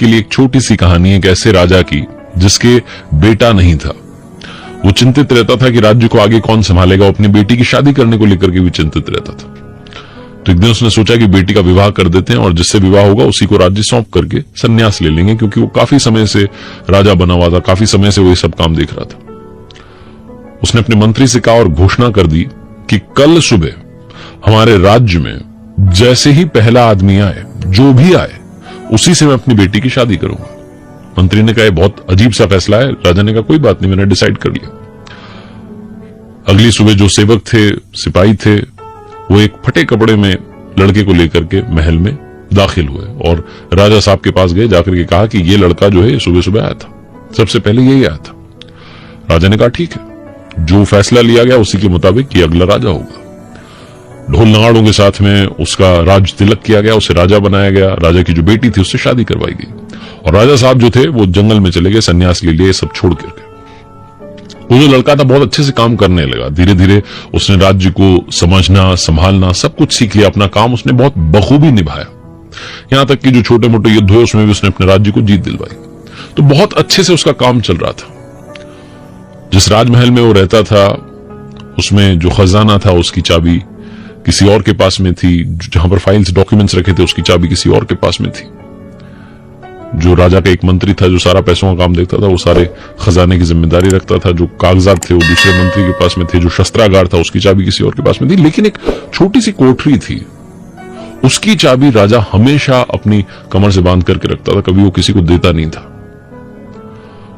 आपके लिए एक छोटी सी कहानी एक ऐसे राजा की जिसके बेटा नहीं था। वो चिंतित रहता था कि राज्य को आगे कौन संभालेगा। वो अपनी बेटी की शादी करने को लेकर के भी चिंतित रहता था। तो एक दिन उसने सोचा कि बेटी का विवाह कर देते हैं और जिससे विवाह होगा उसी को राज्य सौंप करके संन्यास ले लेंगे, क्योंकि वो काफी समय से राजा बना हुआ था, काफी समय से वो ये सब काम देख रहा था। उसने अपने मंत्री से कहा और घोषणा कर दी कि कल सुबह हमारे राज्य में जैसे ही पहला आदमी आए, जो भी आए, उसी से मैं अपनी बेटी की शादी करूंगा। मंत्री ने कहा यह बहुत अजीब सा फैसला है। राजा ने कहा कोई बात नहीं, मैंने डिसाइड कर लिया। अगली सुबह जो सेवक थे, सिपाही थे, वो एक फटे कपड़े में लड़के को लेकर के महल में दाखिल हुए और राजा साहब के पास गए। जाकर के कहा कि ये लड़का जो है सुबह सुबह आया था, सबसे पहले यही आया था। राजा ने कहा ठीक है, जो फैसला लिया गया उसी के मुताबिक ये अगला राजा होगा। ढोल नगाड़ों के साथ में उसका राज तिलक किया गया, उसे राजा बनाया गया। राजा की जो बेटी थी उससे शादी करवाई गई और राजा साहब जो थे वो जंगल में चले गए, सन्यास ले लिए, सब छोड़ करके। वो जो लड़का था बहुत अच्छे से काम करने लगा। धीरे धीरे उसने राज्य को समझना, संभालना, सब कुछ सीख लिया। अपना काम उसने बहुत बखूबी निभाया। यहां तक कि जो छोटे मोटे युद्ध हुए उसमें भी उसने अपने राज्य को जीत दिलवाई। तो बहुत अच्छे से उसका काम चल रहा था। जिस राजमहल में वो रहता था उसमें जो खजाना था उसकी चाबी किसी और के पास में थी। जहां पर फाइल्स, डॉक्यूमेंट्स रखे थे उसकी चाबी किसी और के पास में थी। जो राजा का एक मंत्री था जो सारा पैसों का काम देखता था, वो सारे खजाने की जिम्मेदारी रखता था। जो कागजात थे वो दूसरे मंत्री के पास में थे। जो शस्त्रागार था उसकी चाबी किसी और के पास में थी। लेकिन एक छोटी सी कोठरी थी, उसकी चाबी राजा हमेशा अपनी कमर से बांध करके रखता था, कभी वो किसी को देता नहीं था।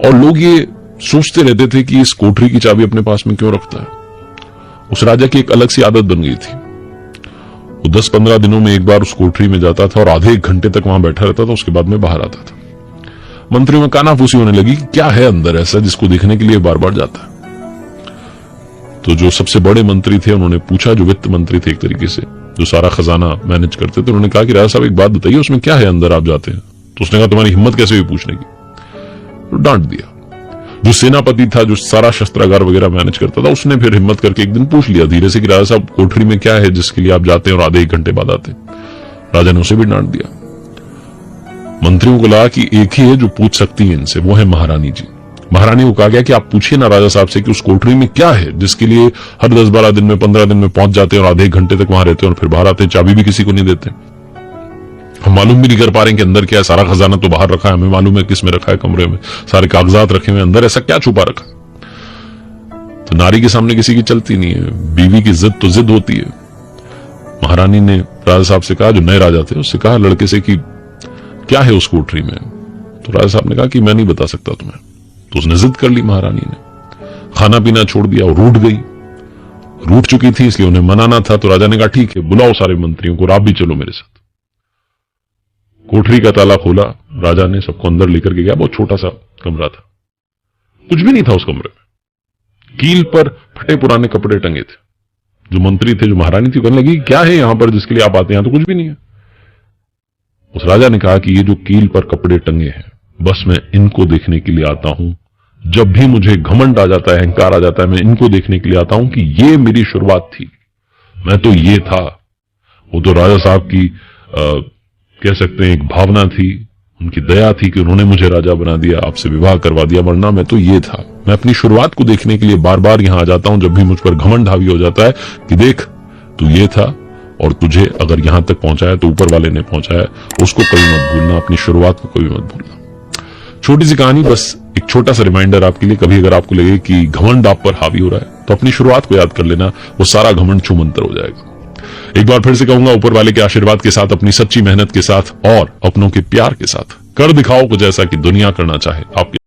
और लोग ये सोचते रहते थे कि इस कोठरी की चाबी अपने पास में क्यों रखता है। उस राजा की एक अलग सी आदत बन गई थी। वो 10-15 दिनों में एक बार उस कोठरी में जाता था और आधे एक घंटे तक वहां बैठा रहता था। उसके बाद में बाहर आता था। मंत्रियों में कानाफूसी होने लगी कि क्या है अंदर ऐसा जिसको देखने के लिए बार बार जाता है। तो जो सबसे बड़े मंत्री थे उन्होंने पूछा, जो वित्त मंत्री थे एक तरीके से, जो सारा खजाना मैनेज करते थे, उन्होंने कहा कि राजा साहब एक बात बताइए, उसमें क्या है अंदर, आप जाते हैं। तो उसने कहा तुम्हारी हिम्मत कैसे हुई पूछने की। तो डांट दिया। जो सेनापति था, जो सारा शस्त्रागार वगैरह मैनेज करता था, उसने फिर हिम्मत करके एक दिन पूछ लिया धीरे से कि राजा साहब कोठरी में क्या है जिसके लिए आप जाते हैं और आधे एक घंटे बाद आते हैं। राजा ने उसे भी डांट दिया। मंत्रियों को लगा कि एक ही है जो पूछ सकती है इनसे, वो है महारानी जी। महारानी को कहा गया कि आप पूछिए ना राजा साहब से कि उस कोठरी में क्या है जिसके लिए हर 10-12 दिन में, 15 दिन में पहुंच जाते हैं और आधे एक घंटे तक वहां रहते हैं और फिर बाहर आते हैं। चाबी भी किसी को नहीं देते। हम मालूम भी नहीं कर पा रहे हैं कि अंदर क्या है। सारा खजाना तो बाहर रखा है, हमें मालूम है किस में रखा है, कमरे में सारे कागजात रखे हुए, अंदर ऐसा क्या छुपा रखा। तो नारी के सामने किसी की चलती नहीं है। बीवी की जिद तो जिद होती है। महारानी ने राजा साहब से कहा, जो नए राजा थे, उससे कहा लड़के से कि क्या है उस कोठरी में। तो राजा साहब ने कहा कि मैं नहीं बता सकता तुम्हें। तो उसने जिद कर ली। महारानी ने खाना पीना छोड़ दिया और रूठ गई। रूठ चुकी थी इसलिए उन्हें मनाना था। तो राजा ने कहा ठीक है, बुलाओ सारे मंत्रियों को, आप भी चलो मेरे साथ। कोठरी का ताला खोला। राजा ने सबको अंदर लेकर के गया। बहुत छोटा सा कमरा था, कुछ भी नहीं था उस कमरे में। कील पर फटे पुराने कपड़े टंगे थे। जो मंत्री थे, जो महारानी थी, कहने लगी क्या है यहां पर जिसके लिए आप आते हैं, यहां तो कुछ भी नहीं है। उस राजा ने कहा कि ये जो कील पर कपड़े टंगे हैं, बस मैं इनको देखने के लिए आता हूं। जब भी मुझे घमंड आ जाता है, अहंकार आ जाता है, मैं इनको देखने के लिए आता हूं कि ये मेरी शुरुआत थी, मैं तो ये था। वो तो राजा साहब की कह सकते हैं एक भावना थी, उनकी दया थी कि उन्होंने मुझे राजा बना दिया, आपसे विवाह करवा दिया, वरना मैं तो ये था। मैं अपनी शुरुआत को देखने के लिए बार बार यहां आ जाता हूं जब भी मुझ पर घमंड हावी हो जाता है कि देख तू ये था और तुझे अगर यहां तक पहुंचाया तो ऊपर वाले ने पहुंचाया। उसको कभी मत भूलना, अपनी शुरुआत को कभी मत भूलना। छोटी सी कहानी, बस एक छोटा सा रिमाइंडर आपके लिए। कभी अगर आपको लगे कि घमंड आप पर हावी हो रहा है तो अपनी शुरुआत को याद कर लेना, वो सारा घमंड छूमंतर हो जाएगा। एक बार फिर से कहूंगा, ऊपर वाले के आशीर्वाद के साथ, अपनी सच्ची मेहनत के साथ और अपनों के प्यार के साथ कर दिखाओ कुछ ऐसा कि दुनिया करना चाहे आपके